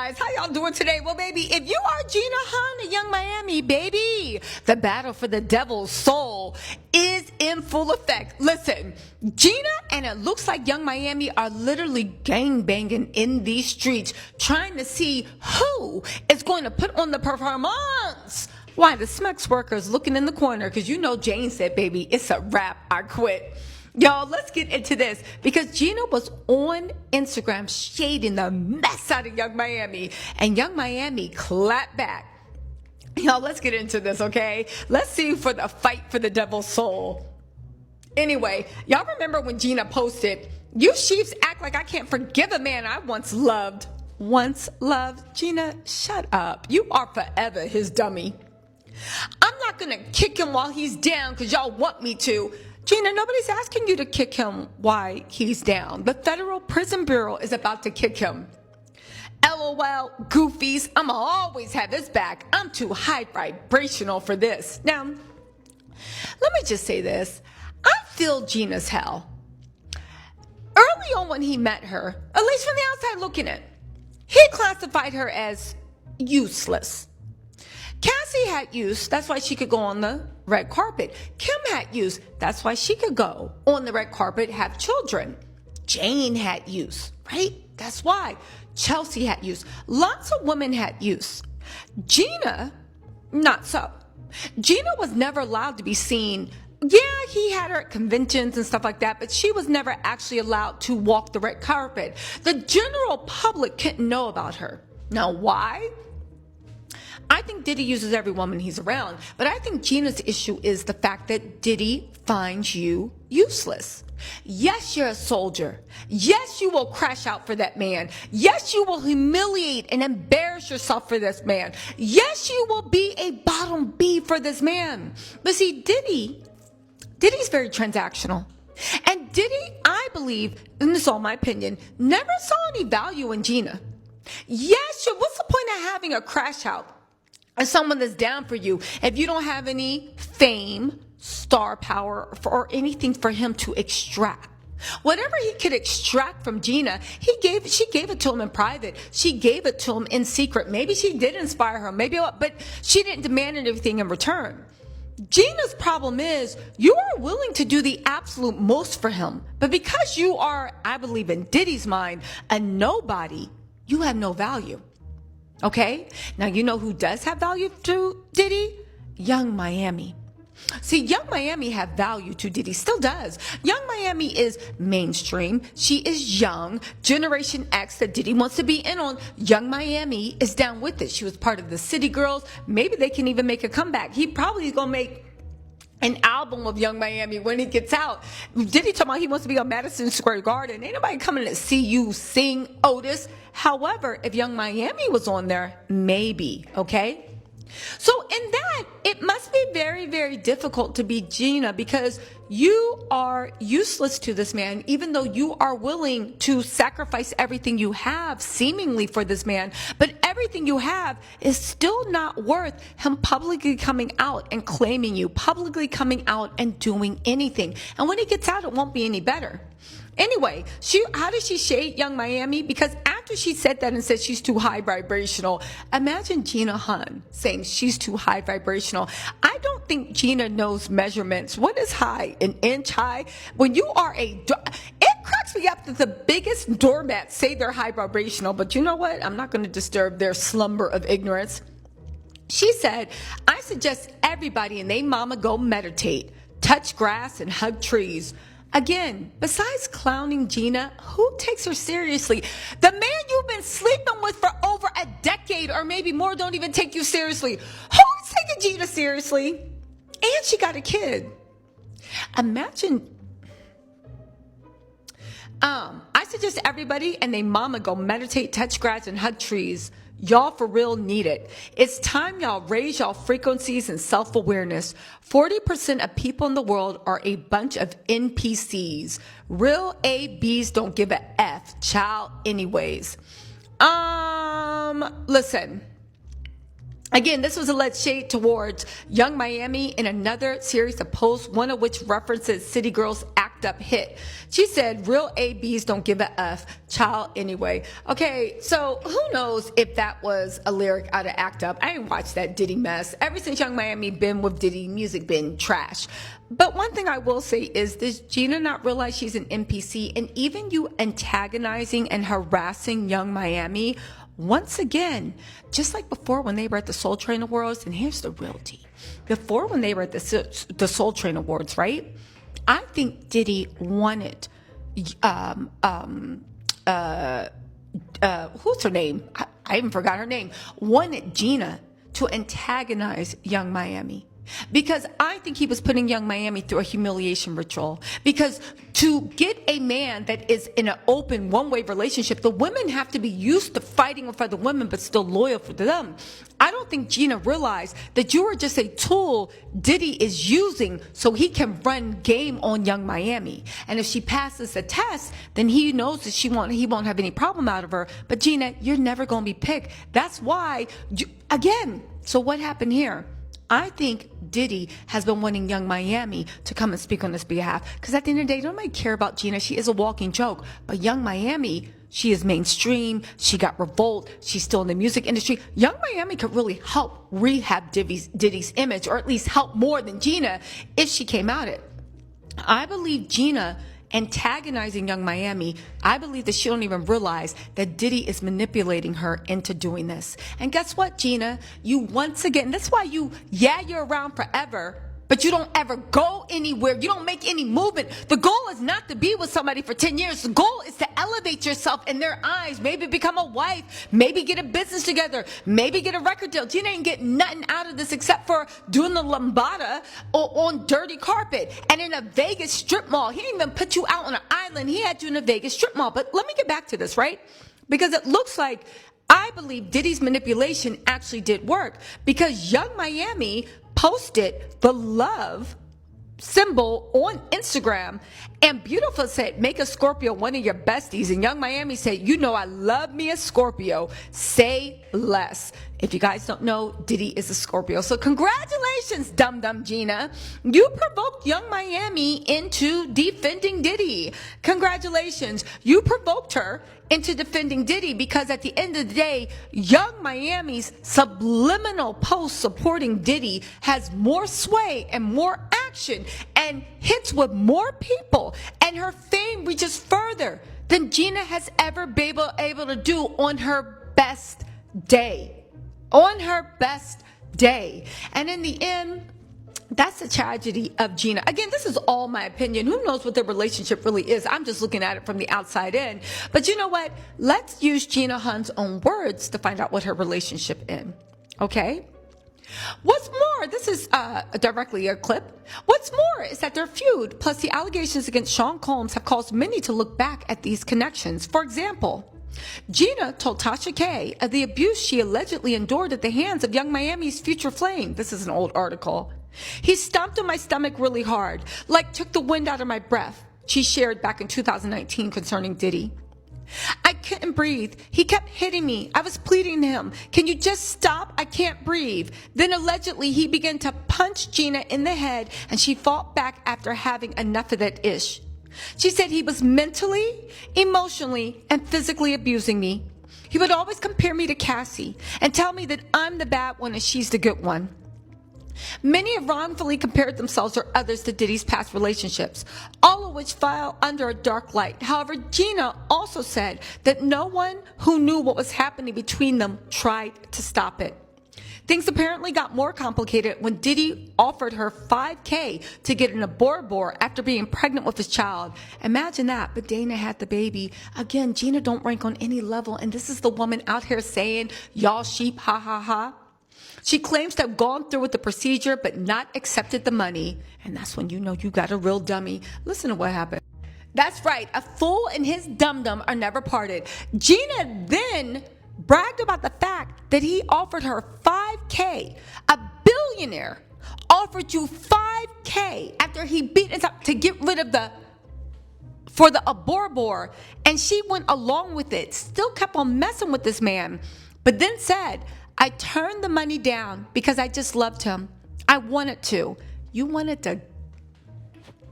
guys? How y'all doing today? Well, baby, if you are Gina Yung of Young Miami, baby, the battle for the devil's soul is in full effect. Listen, Gina and it looks like Young Miami are literally gang-banging in these streets, trying to see who is going to put on the performance. Why, the Smex workers looking in the corner, because you know Jane said, baby, it's a wrap, I quit. Y'all, let's get into this because Gina was on Instagram shading the mess out of Young Miami, and Young Miami clapped back. Y'all, let's get into this, okay? Let's see for the fight for the devil's soul. Anyway, y'all remember when Gina posted, "You sheeps act like I can't forgive a man I once loved." Once loved? Gina, shut up. You are forever his dummy. "I'm not going to kick him while he's down because y'all want me to." Gina, nobody's asking you to kick him while he's down. The Federal Prison Bureau is about to kick him. LOL, goofies, I'ma always have his back. I'm too high vibrational for this. Now, let me just say this. I feel Gina's hell. Early on when he met her, at least from the outside looking in, he classified her as useless. Cassie had use, that's why she could go on the red carpet. Kim had use, that's why she could go on the red carpet, have children. Jane had use, right? That's why. Chelsea had use. Lots of women had use. Gina, not so. Gina was never allowed to be seen. Yeah, he had her at conventions and stuff like that, but she was never actually allowed to walk the red carpet. The general public couldn't know about her. Now, why? I think Diddy uses every woman he's around, but I think Gina's issue is the fact that Diddy finds you useless. Yes, you're a soldier. Yes, you will crash out for that man. Yes, you will humiliate and embarrass yourself for this man. Yes, you will be a bottom B for this man. But see, Diddy's very transactional. And Diddy, I believe, and this is all my opinion, never saw any value in Gina. Yes, what's the point of having a crash out? Or someone that's down for you if you don't have any fame, star power, or anything for him to extract. Whatever he could extract from Gina, she gave it to him in private. She gave it to him in secret. Maybe she did inspire her, but she didn't demand anything in return. Gina's problem is you are willing to do the absolute most for him, but because you are, I believe in Diddy's mind, a nobody, you have no value. Okay? Now, you know who does have value to Diddy? Young Miami. See, Young Miami have value to Diddy, still does. Young Miami is mainstream. She is young. Generation X that Diddy wants to be in on. Young Miami is down with it. She was part of the City Girls. Maybe they can even make a comeback. He probably is going to make an album of Young Miami when he gets out. Diddy talking about he wants to be on Madison Square Garden. Ain't nobody coming to see you sing, Otis. However, if Young Miami was on there, maybe, okay? So in that, it must be very, very difficult to be Gina because you are useless to this man, even though you are willing to sacrifice everything you have seemingly for this man. But everything you have is still not worth him publicly coming out and claiming you, publicly coming out and doing anything. And when he gets out, it won't be any better. Anyway, how does she shade Young Miami? Because after she said that and said she's too high vibrational, imagine Gina Yung saying she's too high vibrational. I don't think Gina knows measurements. What is high? An inch high? When you are it cracks me up that the biggest doormats say they're high vibrational, but you know what? I'm not going to disturb their slumber of ignorance. She said, "I suggest everybody and they mama go meditate, touch grass and hug trees." Again, besides clowning Gina, who takes her seriously? The man you've been sleeping with for over a decade or maybe more don't even take you seriously. Who's taking Gina seriously? And she got a kid. Imagine. I suggest everybody and they mama go meditate, touch grass, and hug trees. Y'all for real need it. It's time y'all raise y'all frequencies and self-awareness. 40% of people in the world are a bunch of NPCs. Real ABs don't give a F, child, anyways. Listen. Again, this was alleged shade towards Young Miami in another series of posts, one of which references City Girls' Act Up hit. She said, real ABs don't give a F, child anyway. Okay, so who knows if that was a lyric out of Act Up. I ain't watched that Diddy mess. Ever since Young Miami been with Diddy, music been trash. But one thing I will say is, does Gina not realize she's an NPC? And even you antagonizing and harassing Young Miami, once again, just like before when they were at the Soul Train Awards, and here's the real tea. Before when they were at the Soul Train Awards, right? I think Diddy wanted, who's her name? I even forgot her name. Wanted Gina to antagonize Young Miami. Because I think he was putting Young Miami through a humiliation ritual. Because to get a man that is in an open one-way relationship, the women have to be used to fighting for the women but still loyal for them. I don't think Gina realized that you are just a tool Diddy is using so he can run game on Young Miami. And if she passes the test, then he knows that he won't have any problem out of her. But Gina, you're never going to be picked. That's why, again, so what happened here? I think Diddy has been wanting Young Miami to come and speak on his behalf. Because at the end of the day, nobody care about Gina. She is a walking joke. But Young Miami, she is mainstream. She got Revolt. She's still in the music industry. Young Miami could really help rehab Diddy's image, or at least help more than Gina if she came out it. I believe Gina antagonizing Young Miami, I believe that she don't even realize that Diddy is manipulating her into doing this. And guess what, Gina? You once again, that's why you're around forever, but you don't ever go anywhere. You don't make any movement. The goal is not to be with somebody for 10 years. The goal is to elevate yourself in their eyes. Maybe become a wife. Maybe get a business together. Maybe get a record deal. Gina ain't getting nothing out of this except for doing the lambada on dirty carpet and in a Vegas strip mall. He didn't even put you out on an island. He had you in a Vegas strip mall. But let me get back to this, right? Because it looks like I believe Diddy's manipulation actually did work, because Young Miami posted the love symbol on Instagram, and Beautiful said, make a Scorpio one of your besties. And Young Miami said, you know I love me a Scorpio. Say less. If you guys don't know, Diddy is a Scorpio. So congratulations, dum-dum Gina. You provoked Young Miami into defending Diddy. Congratulations. You provoked her into defending Diddy, because at the end of the day, Young Miami's subliminal post supporting Diddy has more sway and more action and hits with more people, and her fame reaches further than Gina has ever been able to do on her best day. On her best day. And in the end, that's the tragedy of Gina. Again, this is all my opinion. Who knows what their relationship really is? I'm just looking at it from the outside in. But you know what? Let's use Gina Hunn's own words to find out what her relationship is. Okay? What's more, this is directly a clip. What's more is that their feud, plus the allegations against Sean Combs, have caused many to look back at these connections. For example, Gina told Tasha K of the abuse she allegedly endured at the hands of Young Miami's future flame. This is an old article. He stomped on my stomach really hard, like took the wind out of my breath, she shared back in 2019 concerning Diddy. I couldn't breathe. He kept hitting me. I was pleading to him, can you just stop? I can't breathe. Then allegedly he began to punch Gina in the head, and she fought back after having enough of that ish. She said he was mentally, emotionally, and physically abusing me. He would always compare me to Cassie and tell me that I'm the bad one and she's the good one. Many have wrongfully compared themselves or others to Diddy's past relationships, all of which fell under a dark light. However, Gina also said that no one who knew what was happening between them tried to stop it. Things apparently got more complicated when Diddy offered her $5,000 to get an abortion after being pregnant with his child. Imagine that, but Dana had the baby. Again, Gina don't rank on any level, and this is the woman out here saying, y'all sheep, ha ha ha. She claims to have gone through with the procedure but not accepted the money. And that's when you know you got a real dummy. Listen to what happened. That's right. A fool and his dum-dum are never parted. Gina then bragged about the fact that he offered her $5,000. A billionaire offered you $5,000 after he beat us up to get rid of the abortion. And she went along with it, still kept on messing with this man, but then said, I turned the money down because I just loved him. I wanted to. You wanted to,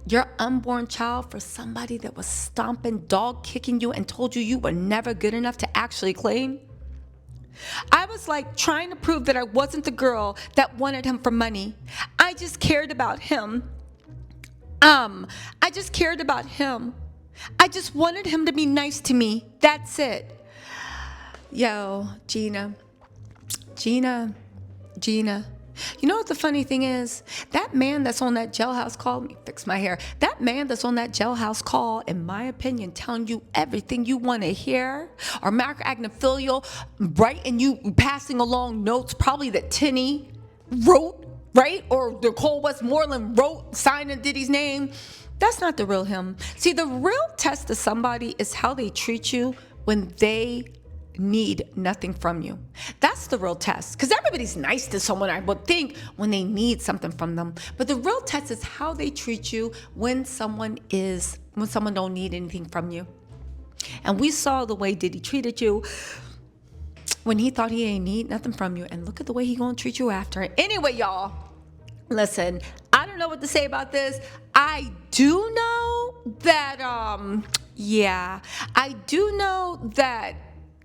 your unborn child, for somebody that was stomping, dog kicking you and told you you were never good enough to actually claim? I was like trying to prove that I wasn't the girl that wanted him for money. I just cared about him. I just cared about him. I just wanted him to be nice to me. That's it. Yo, Gina. You know what the funny thing is? That man that's on that jailhouse call, let me fix my hair. That man that's on that jailhouse call, in my opinion, telling you everything you want to hear, or Mark Agnafilio writing you, passing along notes, probably that Tinny wrote, right? Or Nicole Westmoreland wrote, signing Diddy's name. That's not the real him. See, the real test of somebody is how they treat you when they need nothing from you. That's the real test. Because everybody's nice to someone, I would think, when they need something from them. But the real test is how they treat you when someone don't need anything from you. And we saw the way Diddy treated you when he thought he ain't need nothing from you. And look at the way he gonna treat you after it. Anyway, y'all, listen, I don't know what to say about this. I do know that,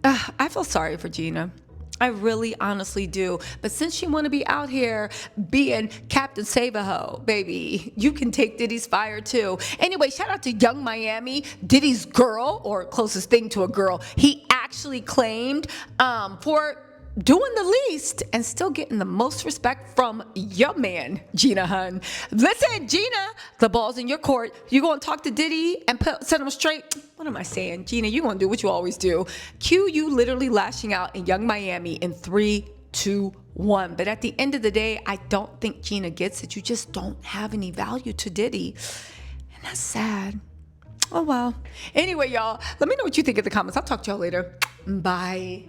I feel sorry for Gina. I really honestly do. But since she want to be out here being Captain Save-A-Ho, baby, you can take Diddy's fire too. Anyway, shout out to Young Miami, Diddy's girl, or closest thing to a girl. He actually claimed for doing the least and still getting the most respect from your man, Gina Hun. Listen, Gina, the ball's in your court. You going to talk to Diddy and set him straight? What am I saying? Gina, you going to do what you always do. Cue you literally lashing out in Young Miami in 3, 2, 1. But at the end of the day, I don't think Gina gets it. You just don't have any value to Diddy. And that's sad. Oh, well. Anyway, y'all, let me know what you think in the comments. I'll talk to y'all later. Bye.